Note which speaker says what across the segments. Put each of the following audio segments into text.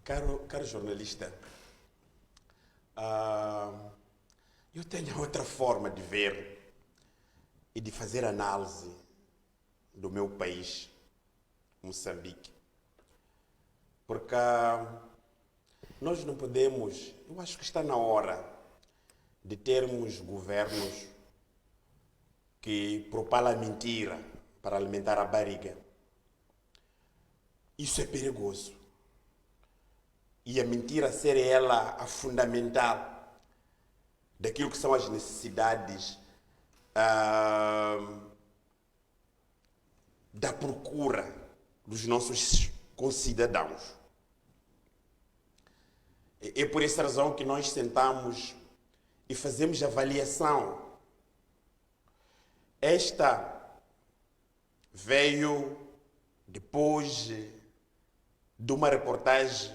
Speaker 1: Caro jornalista, eu tenho outra forma de ver e de fazer análise do meu país, Moçambique. Porque nós não podemos, eu acho que está na hora de termos governos que propalam a mentira para alimentar a barriga. Isso é perigoso. E a mentira ser ela a fundamental daquilo que são as necessidades da procura dos nossos concidadãos. É por essa razão que nós sentamos e fazemos avaliação. Esta veio depois de uma reportagem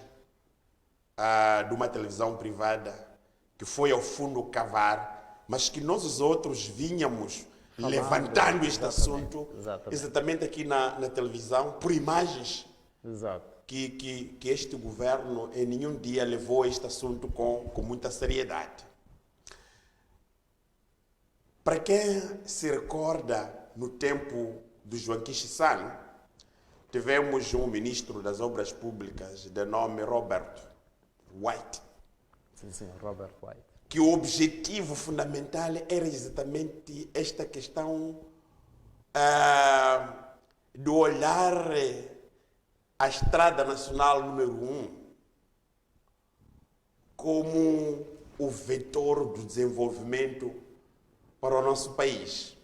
Speaker 1: de uma televisão privada que foi ao fundo cavar, mas que nós os outros vínhamos levantando este assunto exatamente aqui na televisão, por imagens.
Speaker 2: Exato.
Speaker 1: Que este governo em nenhum dia levou este assunto com muita seriedade. Para quem se recorda, no tempo do Joaquim Chissano, tivemos um ministro das Obras Públicas de nome Robert White.
Speaker 2: Sim, Robert White.
Speaker 1: Que o objetivo fundamental era exatamente esta questão de olhar a Estrada Nacional número 1 como o vetor do desenvolvimento para o nosso país.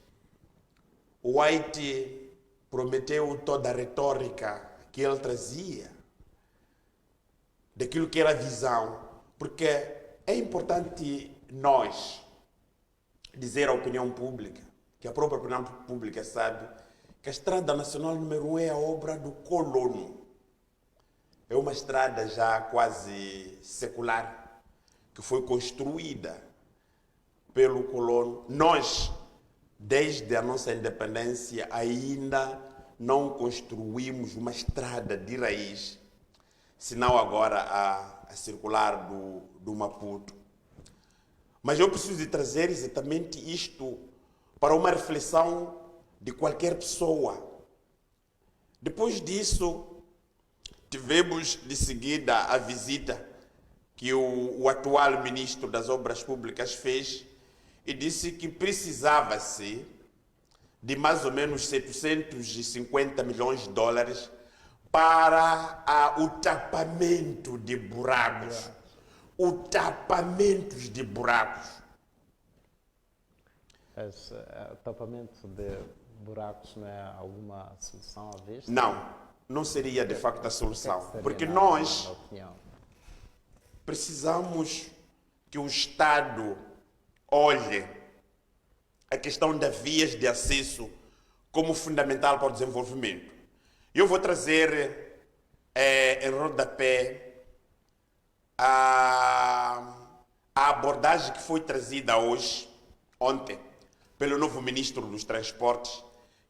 Speaker 1: O White prometeu toda a retórica que ele trazia, daquilo que era a visão, porque é importante nós dizer à opinião pública, que a própria opinião pública sabe, que a Estrada Nacional número 1 é a obra do colono. É uma estrada já quase secular, que foi construída pelo colono. Nós, desde a nossa independência, ainda não construímos uma estrada de raiz, senão agora a circular do Maputo. Mas eu preciso de trazer exatamente isto para uma reflexão de qualquer pessoa. Depois disso, tivemos de seguida a visita que o atual ministro das Obras Públicas fez e disse que precisava-se de mais ou menos 750 milhões de dólares para o tapamento de buracos. O tapamento de buracos.
Speaker 2: O tapamento de buracos não é alguma solução à vista?
Speaker 1: Não seria de facto a solução. Porque
Speaker 2: na
Speaker 1: nós
Speaker 2: opinião?
Speaker 1: precisamos que o Estado olhe a questão das vias de acesso como fundamental para o desenvolvimento. Eu vou trazer em rodapé a abordagem que foi trazida ontem, pelo novo ministro dos Transportes,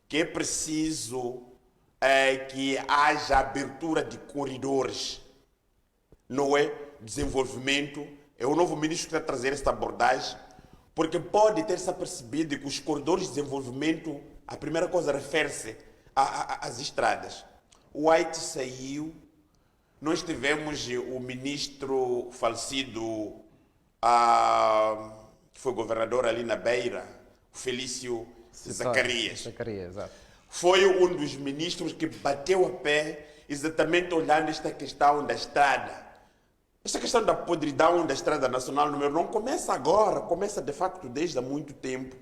Speaker 1: que é preciso que haja abertura de corredores, não é? Desenvolvimento. É o novo ministro que está a trazer esta abordagem, porque pode ter-se apercebido que os corredores de desenvolvimento, a primeira coisa refere-se às estradas. O White saiu, nós tivemos o ministro falecido, que foi governador ali na Beira, Felício Zacarias.
Speaker 2: Exato.
Speaker 1: Foi um dos ministros que bateu a pé exatamente olhando esta questão da estrada. Esta questão da podridão da Estrada Nacional número 1 não começa agora, começa de facto desde há muito tempo,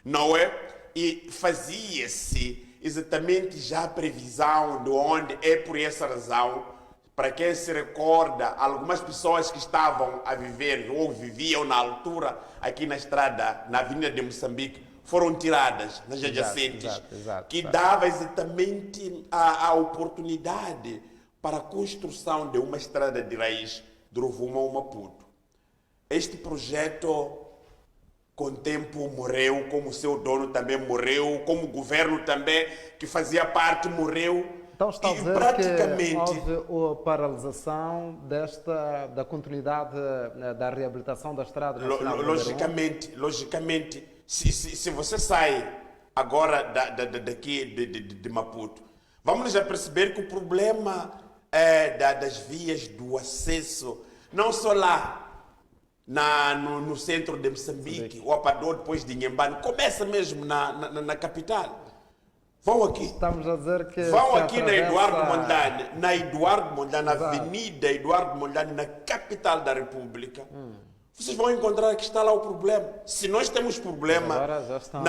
Speaker 1: não é? E fazia-se exatamente já a previsão de onde é por essa razão, para quem se recorda, algumas pessoas que estavam a viver ou viviam na altura aqui na estrada, na Avenida de Moçambique, foram tiradas nas adjacentes, que dava exatamente a oportunidade para a construção de uma estrada de raiz do Rovuma ao Maputo. Este projeto, com o tempo, morreu, como o seu dono também morreu, como o governo também, que fazia parte, morreu.
Speaker 2: Então está a
Speaker 1: E
Speaker 2: dizer
Speaker 1: praticamente,
Speaker 2: que houve a paralisação da continuidade da reabilitação da Estrada Nacional número 1?
Speaker 1: logicamente, se você sai agora daqui de Maputo, vamos já perceber que o problema das vias do acesso, não só lá no centro de Moçambique, o Apador depois de Inhambane, começa mesmo na capital. Vão aqui.
Speaker 2: Estamos a dizer que
Speaker 1: Vão
Speaker 2: se
Speaker 1: aqui na Eduardo Mondlane, na
Speaker 2: Exato.
Speaker 1: Avenida Eduardo Mondlane, na capital da República. Vocês vão encontrar que está lá o problema. Se nós temos problema,
Speaker 2: Agora já estão.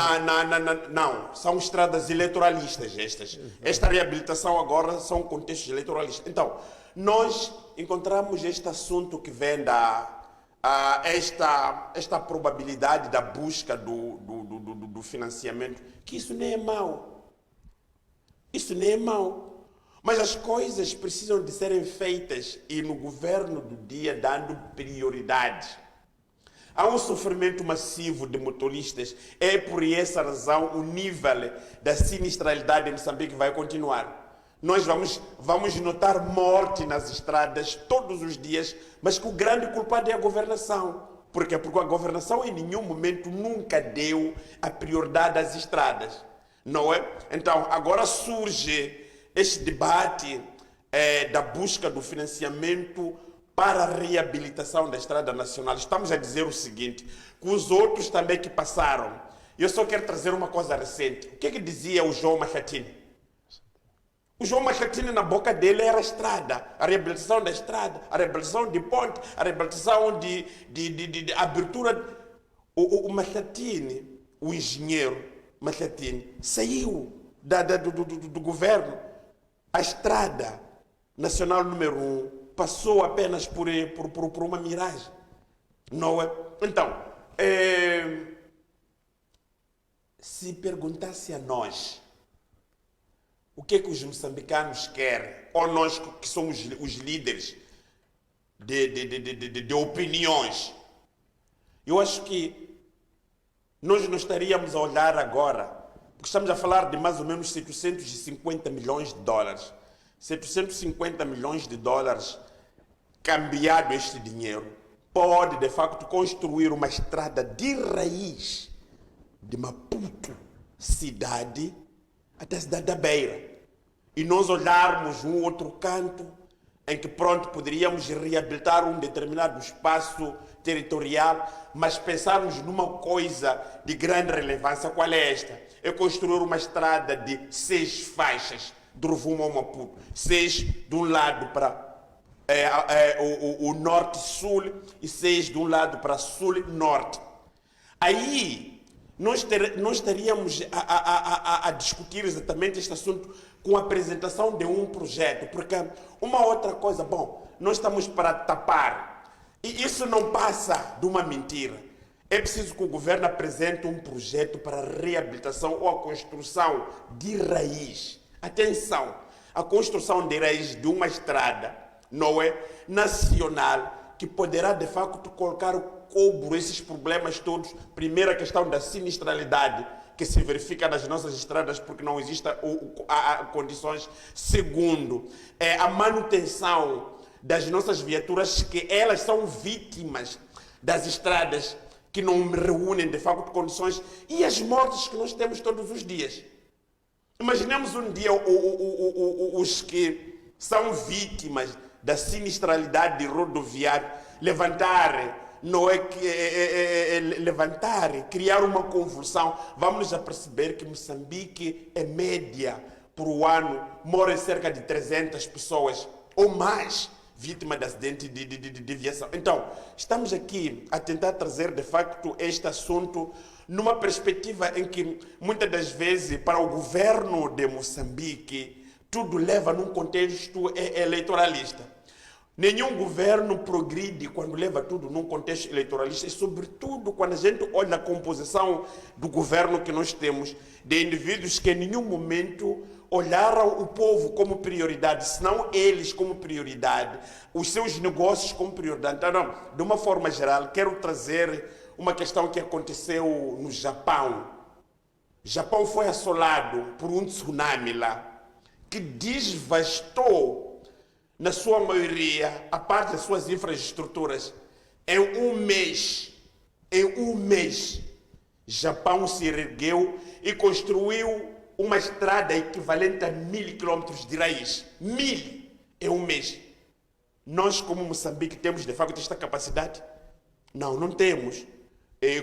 Speaker 1: não, são estradas eleitoralistas estas. Esta reabilitação agora são contextos eleitoralistas. Então, nós encontramos este assunto que vem esta probabilidade da busca do financiamento, que isso nem é mau. Isso nem é mau. Mas as coisas precisam de serem feitas e no governo do dia dando prioridade. Há um sofrimento massivo de motoristas. É por essa razão o nível da sinistralidade em Moçambique vai continuar. Nós vamos notar morte nas estradas todos os dias, mas que o grande culpado é a governação. Por quê? Porque a governação em nenhum momento nunca deu a prioridade às estradas. Não é? Então, agora surge este debate da busca do financiamento para a reabilitação da Estrada Nacional. Estamos a dizer o seguinte, que os outros também que passaram, eu só quero trazer uma coisa recente. O que é que dizia o João Machatini? O João Machatini, na boca dele, era a estrada, a reabilitação da estrada, a reabilitação de ponte, a reabilitação de abertura. O Machatini, o engenheiro Machatini, saiu do governo. A Estrada Nacional número 1 passou apenas por uma miragem. Não é? Então, se perguntasse a nós o que é que os moçambicanos querem, ou nós que somos os líderes de opiniões, eu acho que nós não estaríamos a olhar agora, porque estamos a falar de mais ou menos 750 milhões de dólares. 750 milhões de dólares, cambiado este dinheiro, pode de facto construir uma estrada de raiz de Maputo, cidade, até a cidade da Beira. E nós olharmos um outro canto em que pronto poderíamos reabilitar um determinado espaço territorial, mas pensarmos numa coisa de grande relevância. Qual é esta? É construir uma estrada de 6 faixas do Rovuma ao Maputo, 6 de um lado para o norte-sul e 6 de um lado para sul-norte. Aí nós estaríamos a discutir exatamente este assunto com a apresentação de um projeto, porque uma outra coisa, bom, nós estamos para tapar, e isso não passa de uma mentira. É preciso que o governo apresente um projeto para a reabilitação ou a construção de raiz. Atenção, a construção de raiz de uma estrada, não é, nacional, que poderá de facto colocar o cobro esses problemas todos. Primeiro, a questão da sinistralidade que se verifica nas nossas estradas porque não existem condições. Segundo, a manutenção das nossas viaturas, que elas são vítimas das estradas que não reúnem de facto condições, e as mortes que nós temos todos os dias. Imaginemos um dia os que são vítimas da sinistralidade rodoviária levantarem, criar uma convulsão. Vamos já perceber que Moçambique é média por ano, morrem cerca de 300 pessoas ou mais vítimas de acidente de aviação. Então, estamos aqui a tentar trazer de facto este assunto numa perspectiva em que muitas das vezes para o governo de Moçambique tudo leva num contexto eleitoralista. Nenhum governo progride quando leva tudo num contexto eleitoralista, e sobretudo quando a gente olha a composição do governo que nós temos, de indivíduos que em nenhum momento olharam o povo como prioridade, senão eles como prioridade, os seus negócios como prioridade. Então, não, de uma forma geral, quero trazer uma questão que aconteceu no Japão. O Japão foi assolado por um tsunami lá, que desvastou, na sua maioria, a parte das suas infraestruturas. Em um mês, Japão se ergueu e construiu uma estrada equivalente a 1000 quilômetros de raiz. 1000 em um mês. Nós, como Moçambique, temos de facto esta capacidade? Não temos.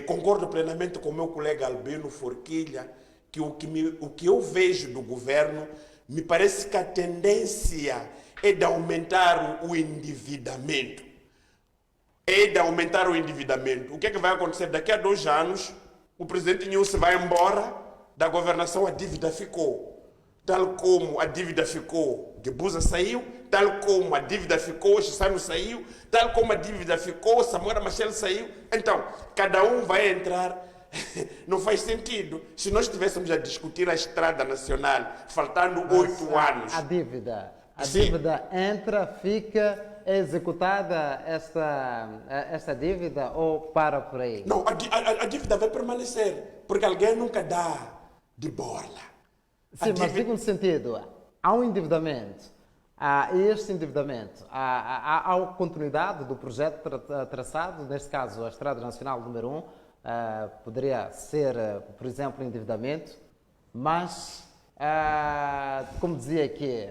Speaker 1: Concordo plenamente com o meu colega Albino Forquilha que o que eu vejo do governo, me parece que a tendência é de aumentar o endividamento. O que é que vai acontecer? Daqui a 2 anos, o presidente Nilson vai embora, da governação a dívida ficou. Tal como a dívida ficou, Guebuza saiu, tal como a dívida ficou, Chissano saiu, tal como a dívida ficou, Samora Machel saiu. Então, cada um vai entrar. Não faz sentido. Se nós estivéssemos a discutir a estrada nacional, faltando 8 anos.
Speaker 2: A dívida entra, fica executada esta dívida ou para por aí?
Speaker 1: Não, a dívida vai permanecer, porque alguém nunca dá de borla.
Speaker 2: Sim, mas digo no sentido, há um endividamento, este endividamento, há continuidade do projeto traçado, neste caso a Estrada Nacional número 1, poderia ser, por exemplo, endividamento, mas, como dizia aqui,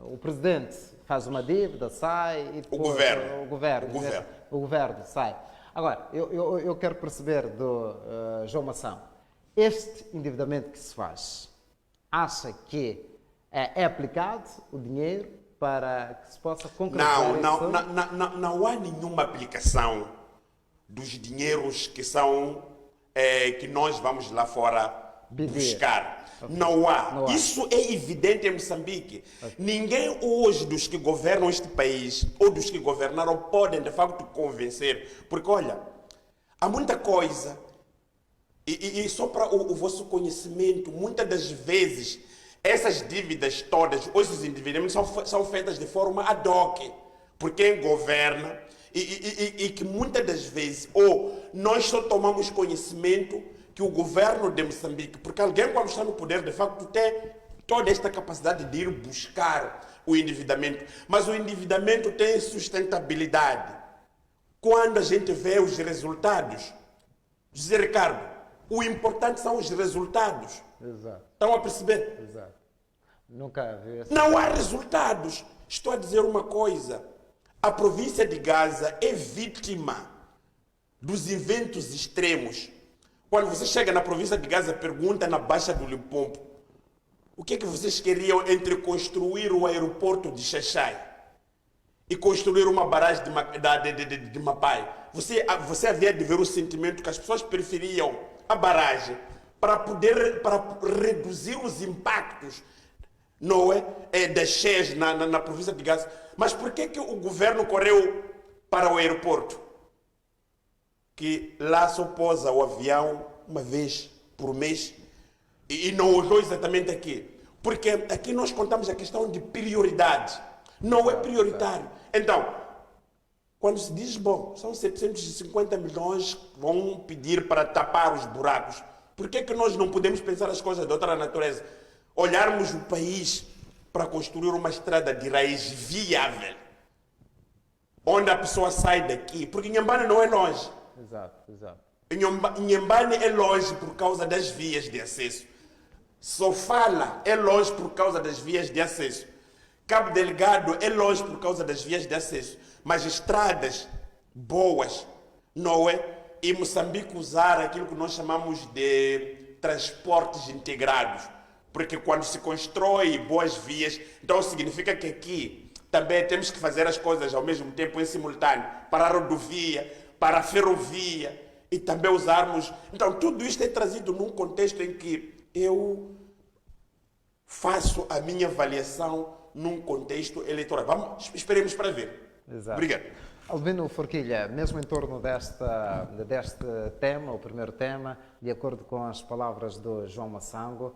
Speaker 2: o presidente faz uma dívida, sai e depois o governo sai. Agora, eu quero perceber do João Mação, este endividamento que se faz, acha que é aplicado o dinheiro para que se possa concretizar isso?
Speaker 1: Não há nenhuma aplicação dos dinheiros que são que nós vamos lá fora buscar. Okay. Não há. Isso é evidente em Moçambique. Okay. Ninguém hoje dos que governam este país ou dos que governaram podem de facto convencer, porque olha, há muita coisa e só para o vosso conhecimento, muitas das vezes essas dívidas todas, ou esses endividamentos são feitas de forma ad hoc por quem governa e que muitas das vezes, ou nós só tomamos conhecimento que o governo de Moçambique, porque alguém quando está no poder de facto tem toda esta capacidade de ir buscar o endividamento, mas o endividamento tem sustentabilidade quando a gente vê os resultados. José Ricardo, o importante são os resultados.
Speaker 2: Exato.
Speaker 1: Estão a perceber?
Speaker 2: Exato. Nunca vi essa.
Speaker 1: Não há resultados. Estou a dizer uma coisa. A província de Gaza é vítima dos eventos extremos. Quando você chega na província de Gaza, pergunta na Baixa do Limpopo, o que é que vocês queriam entre construir o aeroporto de Xaixai e construir uma barragem de Mapai? Você havia de ver o sentimento que as pessoas preferiam a barragem para reduzir os impactos, não é, das cheias na província de Gaza. Mas por que o governo correu para o aeroporto? Que lá só pousa o avião uma vez por mês e não olhou exatamente aqui. Porque aqui nós contamos a questão de prioridade. Não é prioritário. Então, quando se diz, bom, são 750 milhões que vão pedir para tapar os buracos, por que nós não podemos pensar as coisas de outra natureza? Olharmos o país para construir uma estrada de raiz viável, onde a pessoa sai daqui, porque Inhambane não é longe.
Speaker 2: Exato.
Speaker 1: Inhambane é longe por causa das vias de acesso. Sofala é longe por causa das vias de acesso. Cabo Delgado é longe por causa das vias de acesso. Mas estradas boas, não é? E Moçambique usar aquilo que nós chamamos de transportes integrados. Porque quando se constrói boas vias, então significa que aqui também temos que fazer as coisas ao mesmo tempo, em simultâneo, para a rodovia, para a ferrovia e também usarmos. Então, tudo isto é trazido num contexto em que eu faço a minha avaliação num contexto eleitoral. Esperemos para ver.
Speaker 2: Exato.
Speaker 1: Obrigado.
Speaker 2: Albino Forquilha, mesmo em torno deste tema, o primeiro tema, de acordo com as palavras do João Massango,